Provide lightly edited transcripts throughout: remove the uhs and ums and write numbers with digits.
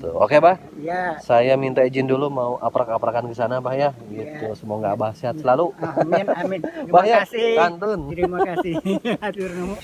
gitu. Oke, Bah. Ya. Saya minta izin dulu mau aprak-aprakan ke sana, Bah ya. Gitu. Semoga Abah sehat selalu. Amin, amin. Terima Bah ya, kasih. kantun. Terima kasih. Hatur nuhun.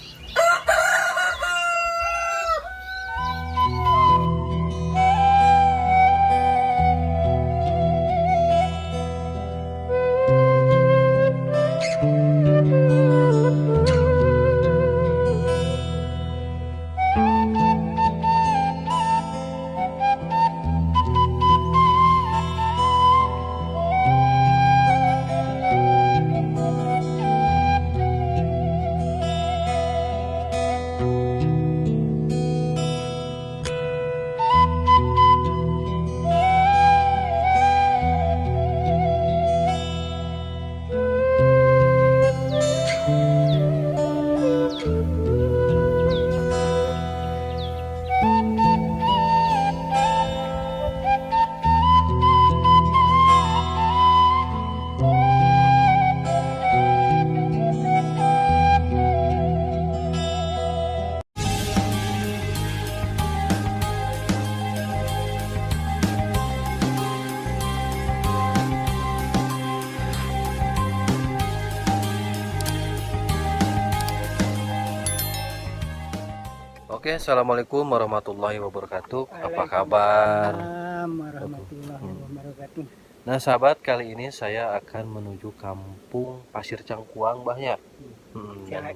Oke, assalamualaikum warahmatullahi wabarakatuh. Apa kabar? Waalaikumsalam warahmatullahi wabarakatuh. Nah, sahabat, kali ini saya akan menuju kampung Pasir Cangkuang, Bah ya.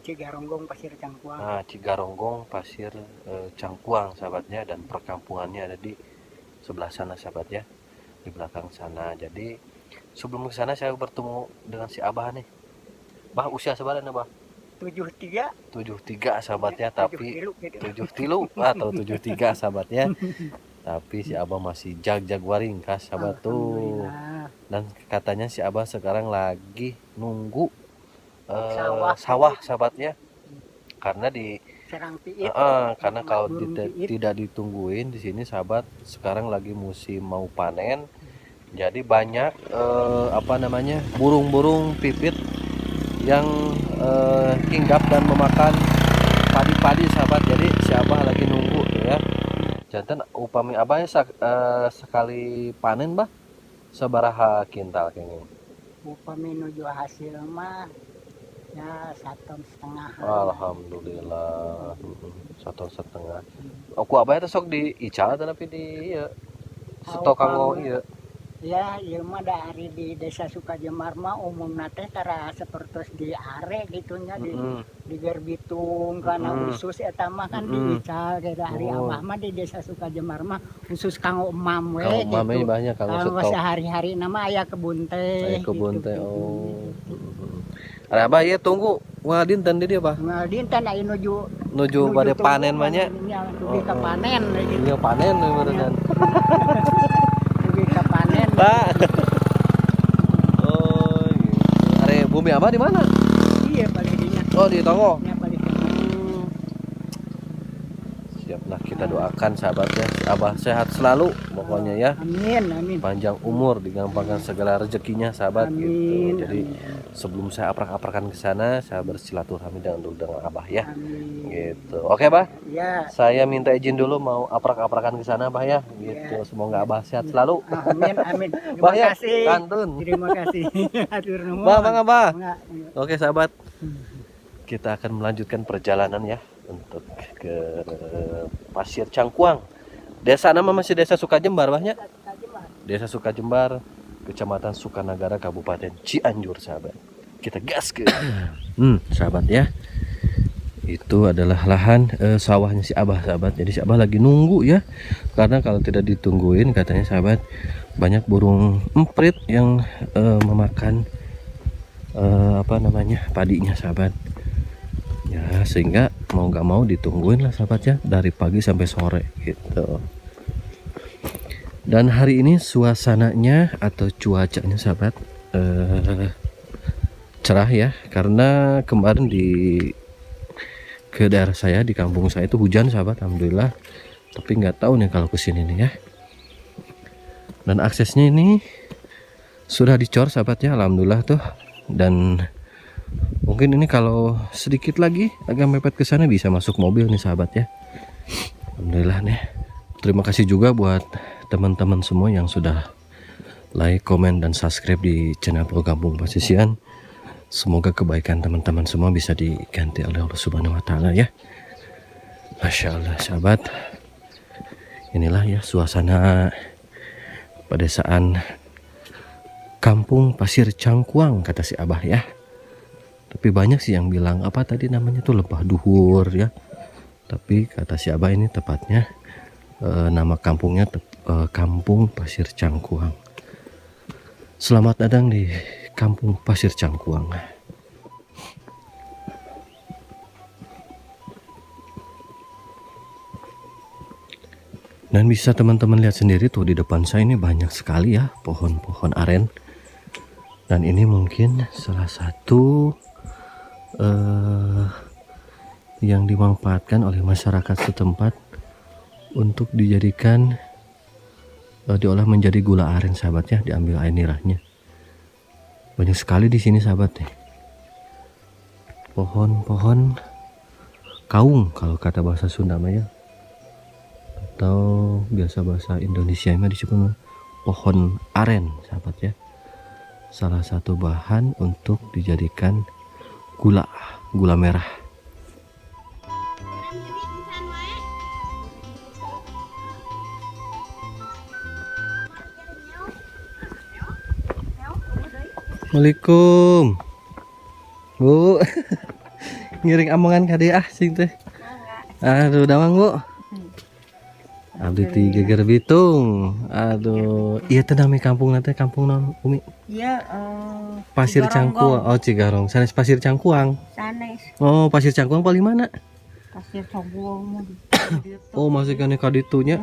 Cigaronggong Pasir Cangkuang. Nah, Cigaronggong Pasir Cangkuang, sahabatnya, dan perkampungannya ada di sebelah sana, sahabat ya, di belakang sana. Jadi sebelum ke sana saya bertemu dengan si Abah nih. Bah, usia seberapa, Bah? 73. 73, sahabatnya, tapi 73 atau 73, sahabatnya. Tapi si Abah masih jag waring, kas, sahabat tuh. Dan katanya si Abah sekarang lagi nunggu sawah, sahabatnya. Karena di Serang Piit. karena kalau tidak ditungguin di sini, sahabat, sekarang lagi musim mau panen. Jadi banyak burung-burung pipit yang hinggap dan memakan padi-padi, sahabat. Jadi si Abah lagi nunggu ya. Jantan upami Abah sekali panen, Bah, sabaraha kintal kenging? Upami nuju hasil mah ya 1,5 ton. Alhamdulillah, 1,5 ton. Aku Abah itu sok di ical tapi di ieu stok kanggo ieu. Ya, ieu mah dari di Desa Sukajembar mah umumna teh tara sapertos di are gitunya di Gerbitung kana khusus eta mah kan diical dari Abah mah di Desa Sukajembar mah khusus kanggo emam we gitu. Emam banyak kanggo stok. Sehari-hari nama aya kebun teh. Kebun teh. Oh. Ada Abah ieu tunggu wadinten di dieu, Bah. Wadinten aya Nuju bade panen mah nya. Dugi ka panen gitu. Iya panen beneran. Pak. Oh, gitu. Are bumi Abah di mana? Iya, balik dinya. Oh, di Tongo. Ya, balik. Siaplah, kita doakan sahabatnya, Abah sehat selalu pokoknya ya. Amin, amin. Panjang umur, digampangkan segala rezekinya, sahabat. Amin, gitu. Jadi amin. sebelum saya aprak-aprakan ke sana, saya bersilaturahmi dengan Abah ya. Amin. Gitu. Oke, Bah. Ya. Saya minta izin dulu mau aprak-aprakan ke sana, Bah ya. Gitu. Semoga Abah sehat selalu. Amin, amin. Terima Bah ya, kasih. kantun. Terima kasih. Hatur nuhun. Bah, Abah. Iya. Oke, sahabat. Kita akan melanjutkan perjalanan ya untuk ke Pasir Cangkuang. Desa nama masih Desa Sukajembar, Bahnya. Desa Sukajembar, Kecamatan Sukanagara, Kabupaten Cianjur, sahabat. Kita gas ke. Sahabat ya. Itu adalah lahan sawahnya si Abah, sahabat. Jadi si Abah lagi nunggu ya. Karena kalau tidak ditungguin, katanya sahabat, banyak burung emprit yang memakan padinya, sahabat. Ya, sehingga mau gak mau ditungguin lah, sahabat ya, dari pagi sampai sore gitu. Dan hari ini suasananya atau cuacanya, sahabat, cerah ya, karena kemarin ke daerah saya, di kampung saya itu hujan, sahabat, alhamdulillah. Tapi nggak tahu nih kalau kesini nih ya. Dan aksesnya ini sudah dicor, sahabat ya, alhamdulillah tuh. Dan mungkin ini kalau sedikit lagi agak mepet ke sana bisa masuk mobil nih, sahabat ya. Alhamdulillah nih. Terima kasih juga buat teman-teman semua yang sudah like, komen, dan subscribe di channel Kampung Pasisian. Semoga kebaikan teman-teman semua bisa diganti oleh Allah Subhanahu wa Ta'ala ya. Masya Allah sahabat, inilah ya suasana pedesaan Kampung Pasir Cangkuang kata si Abah ya. Tapi banyak sih yang bilang apa tadi namanya tuh Lembah Duhur ya. Tapi kata si Abah ini tepatnya nama kampungnya Kampung Pasir Cangkuang. Selamat datang di Kampung Pasir Cangkuang. Dan bisa teman-teman lihat sendiri tuh di depan saya ini banyak sekali ya pohon-pohon aren. Dan ini mungkin salah satu yang dimanfaatkan oleh masyarakat setempat untuk dijadikan diolah menjadi gula aren sahabat ya, diambil air nirahnya. Banyak sekali di sini sahabat ya. Pohon-pohon kaung kalau kata bahasa Sunda ya. Atau biasa bahasa Indonesia mah disebut pohon aren sahabat ya. Salah satu bahan untuk dijadikan gula merah. Assalamualaikum Bu. Ngiring amongan kade sing teh. Aduh dawang Bu. Abdi ti geger Bitung. Aduh, iya teh nami kampung nanti kampung non Umi. Iya, Pasir Cangkuang. Oh Cigarong. Sanes Pasir Cangkuang. sanes Oh Pasir Cangkuang paling mana? Pasir Cangkuang. Oh masih kan ka ditunya.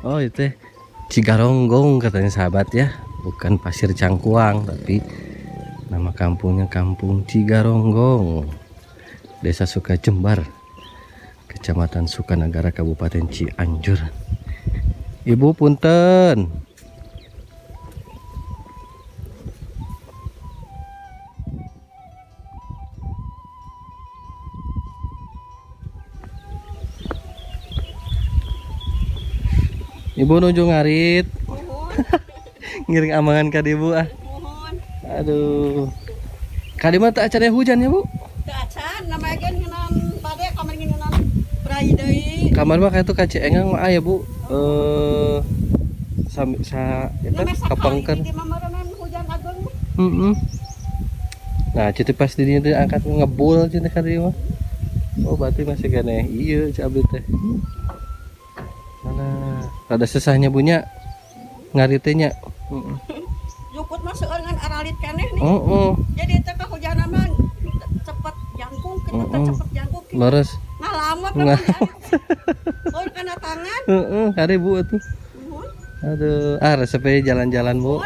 Oh itu Cigaronggong katanya sahabat ya, bukan Pasir Cangkuang tapi nama kampungnya Kampung Cigaronggong, Desa Sukajembar, Kecamatan Sukanagara, Kabupaten Cianjur. Ibu punten. Ibu nuju ngarit. Ngiring amangan ka di Bu ah. Aduh. Kali mah tak acan hujan ya Bu? Teu acan namanya gen ngeunaan bade kamar ngeunaan prai deui. Kamar mah kayak tuh kacengang mah aya Bu. Eta kapangkeun. Di mamarenan hujan agung. Nah, jadi pas dirinya diangkat ngebul cenah ka dieu mah. Oh, berarti masih gane. Iya, cabut teh. Nah, rada sesahnya punya ngaritenya. Jukut mah seueur ngan aralit keneh nih. Jadi teh kahujanan mah cepet jangkung, kita teh cepet jangkung. Leres. Ngalamot mah. Oh, kana tangan. Kare Bu atuh. Aduh, resepnya jalan-jalan Bu.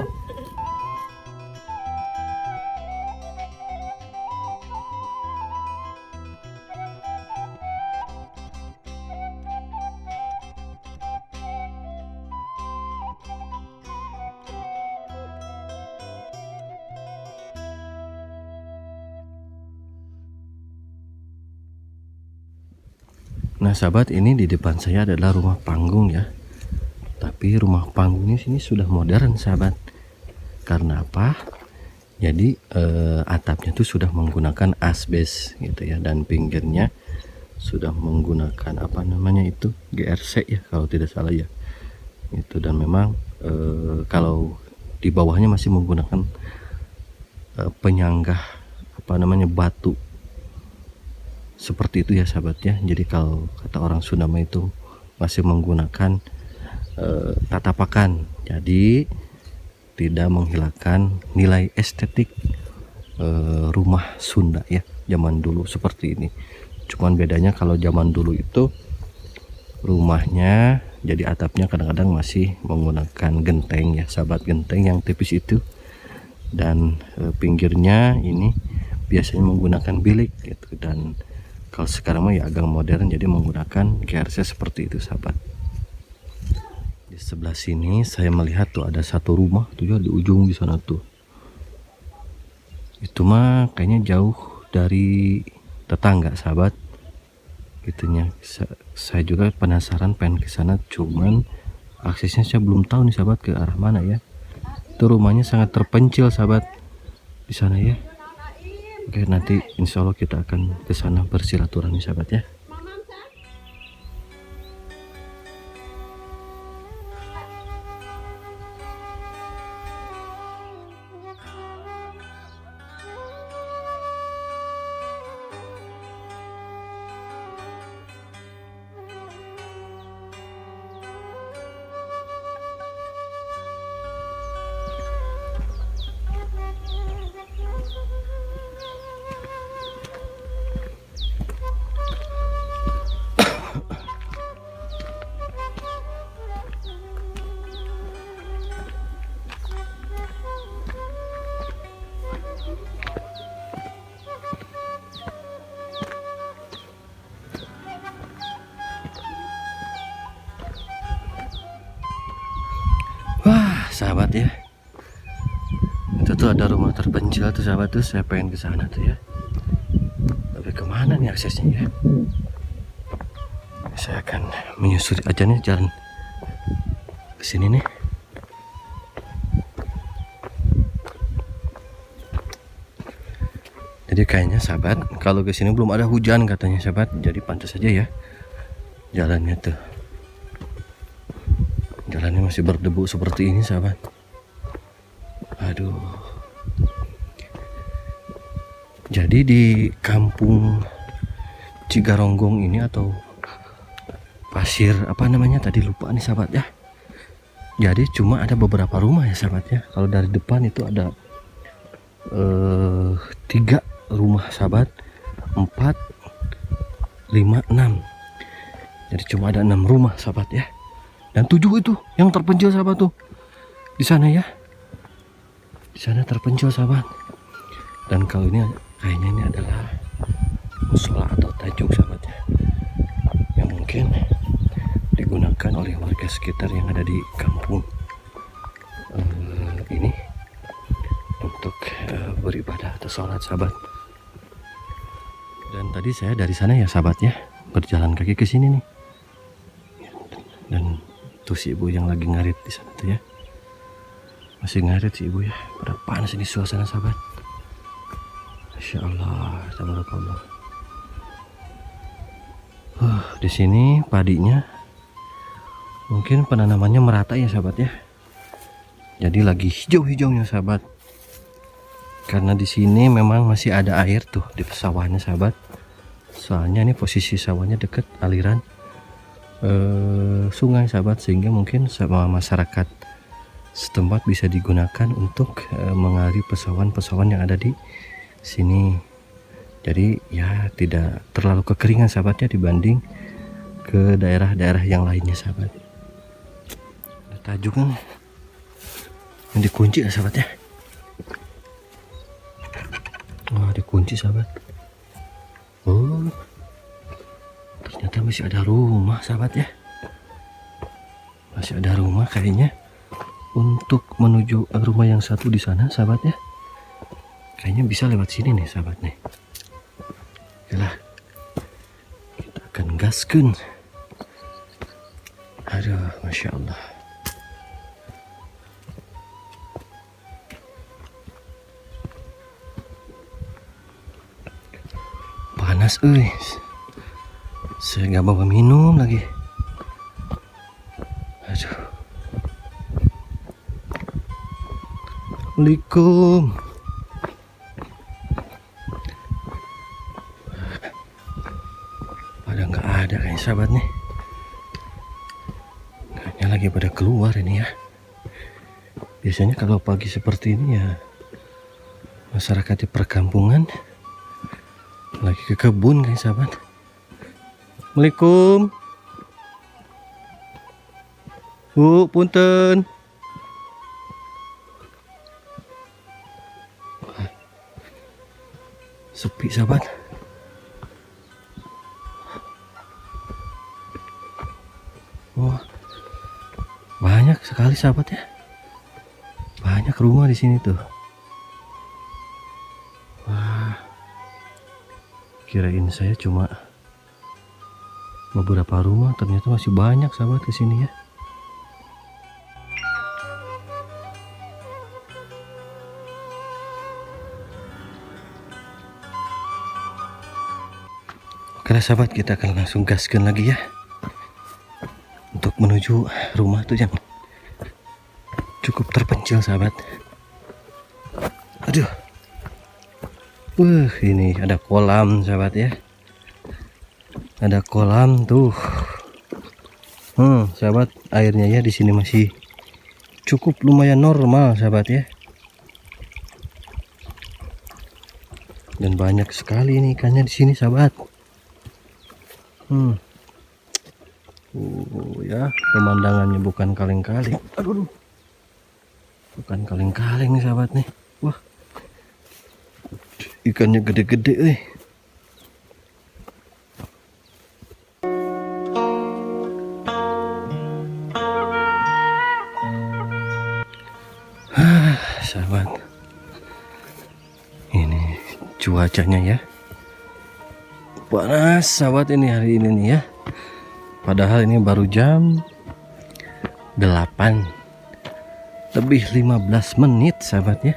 Nah sahabat, ini di depan saya adalah rumah panggung ya. Tapi rumah panggungnya sini sudah modern sahabat. Karena apa? Jadi atapnya tuh sudah menggunakan asbes gitu ya, dan pinggirnya sudah menggunakan apa namanya itu GRC ya kalau tidak salah ya. Itu, dan memang kalau di bawahnya masih menggunakan penyanggah apa namanya batu. Seperti itu ya sahabat ya. Jadi kalau kata orang Sunda itu masih menggunakan tatapakan. Jadi tidak menghilangkan nilai estetik rumah Sunda ya zaman dulu seperti ini. Cuman bedanya kalau zaman dulu itu rumahnya jadi atapnya kadang-kadang masih menggunakan genteng ya sahabat, genteng yang tipis itu, dan pinggirnya ini biasanya menggunakan bilik gitu. Dan Kalau sekarang mah ya agak modern, jadi menggunakan GRC seperti itu sahabat. Di sebelah sini saya melihat tuh ada satu rumah tuh ya, di ujung di sana tuh. Itu mah kayaknya jauh dari tetangga sahabat. Gitunya. Saya juga penasaran pengen ke sana, cuman aksesnya saya belum tahu nih sahabat ke arah mana ya. Itu rumahnya sangat terpencil sahabat di sana ya. Oke, nanti insya Allah kita akan ke sana bersilaturahmi sahabat ya. Wah sahabat ya, itu tuh ada rumah terpencil tuh sahabat tuh, saya pengen ke sana tuh ya. Tapi kemana nih aksesnya ya? Saya akan menyusuri aja nih jalan ke sini nih. Jadi kayaknya sahabat, kalau ke sini belum ada hujan katanya sahabat, jadi pantas saja ya jalannya tuh. Jalannya masih berdebu seperti ini sahabat. Aduh. Jadi di kampung Cigaronggong ini atau pasir apa namanya tadi lupa nih sahabat ya. Jadi cuma ada beberapa rumah ya sahabat ya. Kalau dari depan itu ada 3 rumah sahabat, 4, 5, 6. Jadi cuma ada 6 rumah sahabat ya. Dan 7 itu yang terpencil sahabat tuh di sana ya. Di sana terpencil sahabat. Dan kalau ini kayaknya ini adalah musola atau tajuk sahabat ya, yang mungkin digunakan oleh warga sekitar yang ada di kampung ini untuk beribadah atau sholat sahabat. Dan tadi saya dari sana ya sahabat ya, berjalan kaki ke sini nih. Dan tuh si ibu yang lagi ngarit di sana tuh ya, masih ngarit si ibu ya. Pada panas ini suasana sahabat. Masya Allah, tabarakallah. Di sini padinya mungkin penanamannya merata ya sahabat ya. Jadi lagi hijau-hijaunya sahabat. Karena di sini memang masih ada air tuh di sawahnya sahabat. Soalnya ini posisi sawahnya dekat aliran sungai sahabat, sehingga mungkin sama masyarakat setempat bisa digunakan untuk mengaliri pesawahan-pesawahan yang ada di sini. Jadi ya tidak terlalu kekeringan sahabatnya dibanding ke daerah-daerah yang lainnya sahabat. Ada tajuk kan yang dikunci ya sahabat ya. Wah, dikunci sahabat. Oh, ternyata masih ada rumah sahabat ya. Masih ada rumah kayaknya untuk menuju rumah yang satu di sana sahabat ya. Kayaknya bisa lewat sini nih sahabat nih. Okelah, kita akan gaskan. Aduh, Masya Allah. Panas saya nggak bawa minum lagi. Aduh. Assalamualaikum. Pada nggak ada kayaknya sahabat nih. Kayaknya lagi pada keluar ini ya. Biasanya kalau pagi seperti ini ya masyarakat di perkampungan lagi ke kebun guys sahabat. Assalamualaikum. Bu, punten. Sepi sahabat. Oh, banyak sekali sahabat ya. Banyak rumah di sini tuh. Wah, kirain saya cuma beberapa rumah, ternyata masih banyak sahabat di sini ya. Oke lah sahabat, kita akan langsung gaskan lagi ya untuk menuju rumah tuh yang cukup terpencil sahabat. Aduh, ini ada kolam sahabat ya, ada kolam tuh. Sahabat, airnya ya di sini masih cukup lumayan normal sahabat ya, dan banyak sekali nih ikannya di sini sahabat. Ya, pemandangannya bukan kaleng-kaleng. Aduh, bukan kaleng-kaleng nih sahabat nih. Wah, ikannya gede-gede sahabat, ini cuacanya ya panas sahabat ini hari ini nih ya. Padahal ini baru jam 8 lebih 15 menit sahabat ya.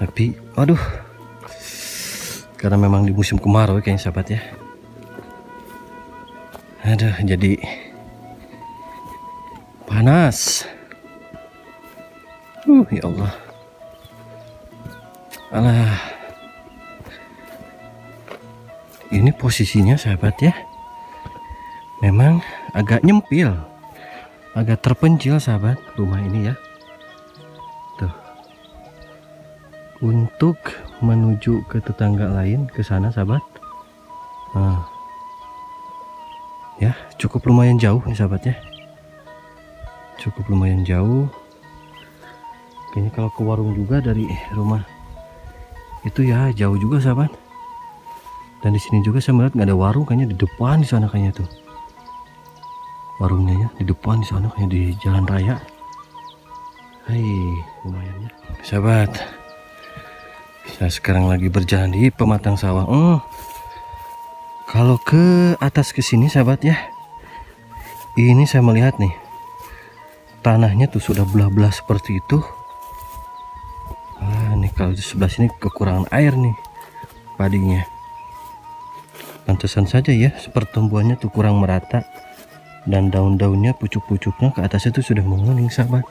Tapi aduh, karena memang di musim kemarau kayaknya sahabat ya. Aduh, jadi panas. Ya Allah. Alah. Ini posisinya sahabat ya, memang agak nyempil, agak terpencil sahabat rumah ini ya. Tuh, untuk menuju ke tetangga lain ke sana sahabat. Ya, cukup lumayan jauh nih sahabat ya, cukup lumayan jauh. Kayaknya kalau ke warung juga dari rumah itu ya jauh juga sahabat. Dan di sini juga saya melihat nggak ada warung, kayaknya di depan di sana kayaknya tuh warungnya ya, di depan di sana kayak di jalan raya. Hai, lumayan ya sahabat. Saya sekarang lagi berjalan di pematang sawah. Kalau ke atas ke sini sahabat ya, ini saya melihat nih tanahnya tuh sudah belah-belah seperti itu. Nih kalau di sebelah sini kekurangan air nih padinya. Pantesan saja ya pertumbuhannya tuh kurang merata, dan daun-daunnya, pucuk-pucuknya ke atasnya tuh sudah menguning sahabat.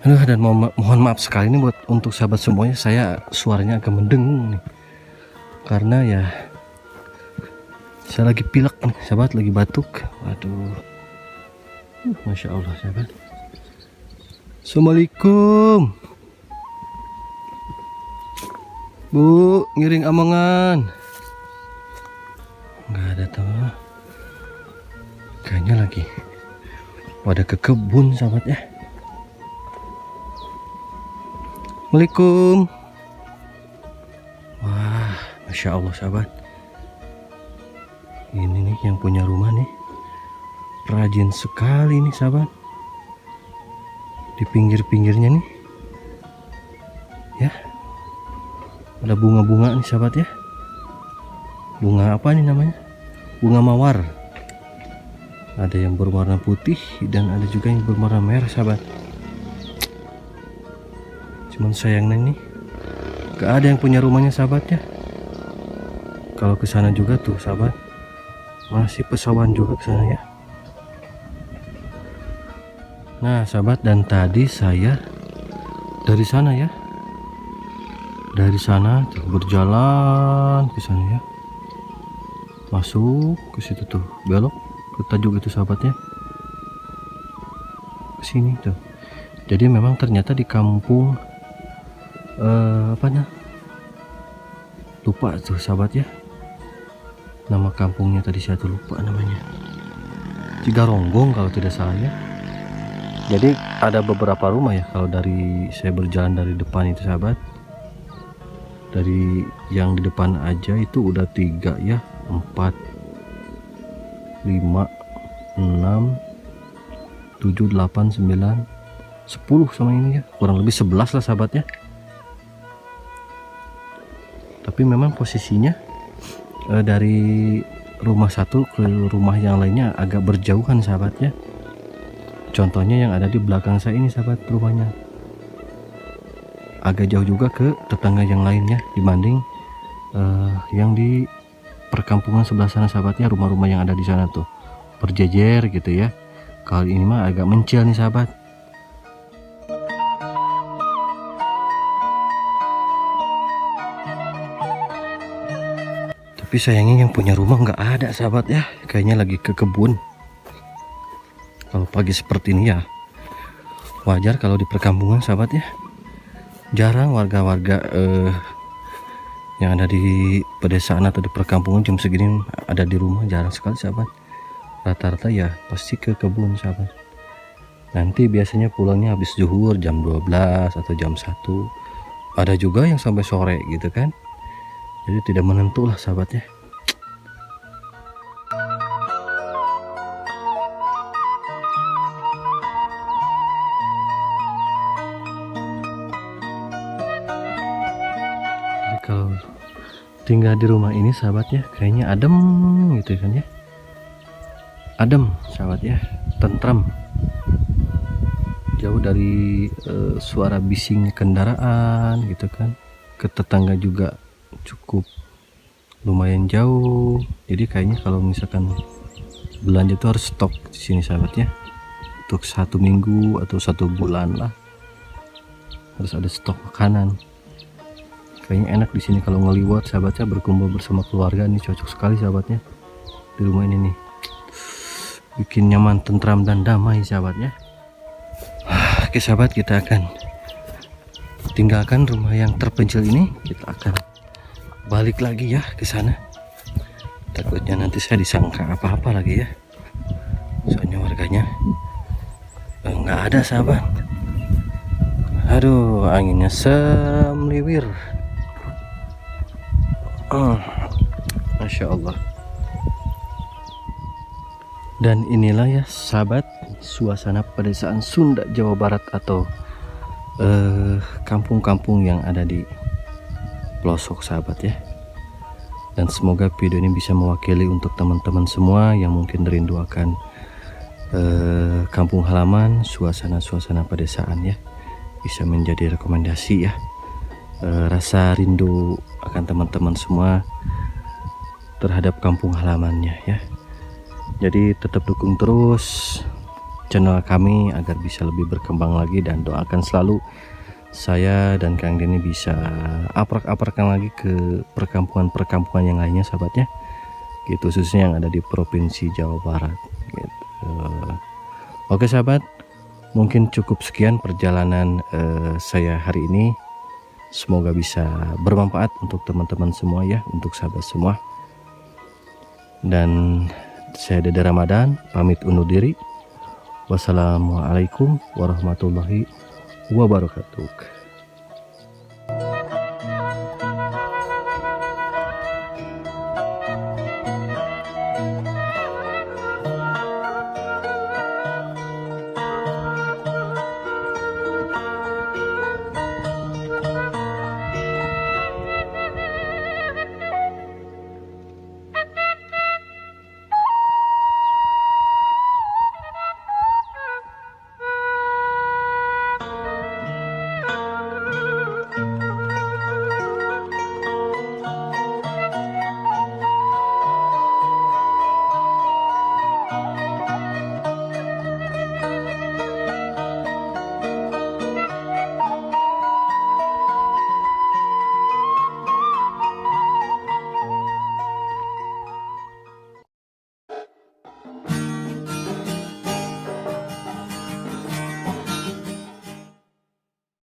Aduh, dan mohon maaf sekali nih buat untuk sahabat semuanya, saya suaranya agak mendengung nih, karena ya saya lagi pilek nih sahabat, lagi batuk. Waduh, Masya Allah sahabat. Assalamualaikum Bu, ngiring amangan. Nggak ada tuh, kayaknya lagi pada ke kebun sahabat ya. Assalamualaikum. Wah, Masya Allah sahabat, ini nih yang punya rumah nih rajin sekali nih sahabat. Di pinggir-pinggirnya nih ya ada bunga-bunga nih sahabat ya. Bunga apa nih namanya? Bunga mawar. Ada yang berwarna putih dan ada juga yang berwarna merah sahabat. Cuman sayangnya nih gak ada yang punya rumahnya sahabat ya. Kalau ke sana juga tuh sahabat, masih pesawahan juga ke sana ya. Nah sahabat, dan tadi saya dari sana ya, dari sana tuh berjalan ke sana ya, masuk ke situ tuh, belok ke tajuk itu sahabat ya, ke sini tuh. Jadi memang ternyata di kampung lupa tuh sahabat ya, nama kampungnya tadi saya tuh lupa namanya, Cigaronggong kalau tidak salah ya. Jadi ada beberapa rumah ya kalau dari saya berjalan dari depan itu sahabat. Dari yang di depan aja itu udah 3 ya, 4, 5, 6, 7, 8, 9, 10 sama ini ya, kurang lebih 11 lah sahabatnya. Tapi memang posisinya dari rumah satu ke rumah yang lainnya agak berjauhan sahabatnya. Contohnya yang ada di belakang saya ini sahabat, rumahnya agak jauh juga ke tetangga yang lainnya dibanding yang di perkampungan sebelah sana sahabatnya. Rumah-rumah yang ada di sana tuh berjejer gitu ya. Kali ini mah agak mencil nih sahabat. Tapi sayangnya yang punya rumah nggak ada sahabat ya, kayaknya lagi ke kebun. Kalau pagi seperti ini ya wajar kalau di perkampungan sahabat ya. Jarang warga-warga yang ada di pedesaan atau di perkampungan jam segini ada di rumah, jarang sekali sahabat. Rata-rata ya pasti ke kebun sahabat. Nanti biasanya pulangnya habis zuhur jam 12 atau jam 1. Ada juga yang sampai sore gitu kan. Jadi tidak menentu lah sahabat ya. Kalau tinggal di rumah ini sahabat ya, kayaknya adem gitu kan ya, adem sahabat ya, tentram, jauh dari suara bising kendaraan gitu kan. Ke tetangga juga cukup lumayan jauh, jadi kayaknya kalau misalkan belanja tuh harus stok di sini sahabat ya, untuk 1 minggu atau 1 bulan lah harus ada stok makanan. Kayaknya enak di sini kalau ngeliwat sahabatnya, berkumpul bersama keluarga nih, cocok sekali sahabatnya di rumah ini nih, bikin nyaman, tentram dan damai sahabatnya. Oke sahabat, kita akan tinggalkan rumah yang terpencil ini, kita akan balik lagi ya ke sana. Takutnya nanti saya disangka apa-apa lagi ya, soalnya warganya nggak ada sahabat. Aduh, anginnya semliwir. Masya Allah. Dan inilah ya sahabat, suasana pedesaan Sunda Jawa Barat atau kampung-kampung yang ada di pelosok sahabat ya. Dan semoga video ini bisa mewakili untuk teman-teman semua yang mungkin rindu akan kampung halaman, suasana-suasana pedesaan ya, bisa menjadi rekomendasi ya. Rasa rindu akan teman-teman semua terhadap kampung halamannya ya. Jadi tetap dukung terus channel kami agar bisa lebih berkembang lagi, dan doakan selalu saya dan Kang Denny bisa aprak-aprakan lagi ke perkampungan-perkampungan yang lainnya sahabatnya, gitu, khususnya yang ada di Provinsi Jawa Barat gitu. Oke sahabat, mungkin cukup sekian perjalanan saya hari ini. Semoga bisa bermanfaat untuk teman-teman semua ya, untuk sahabat semua. Dan saya Dede Ramadan pamit undur diri. Wassalamualaikum warahmatullahi wabarakatuh.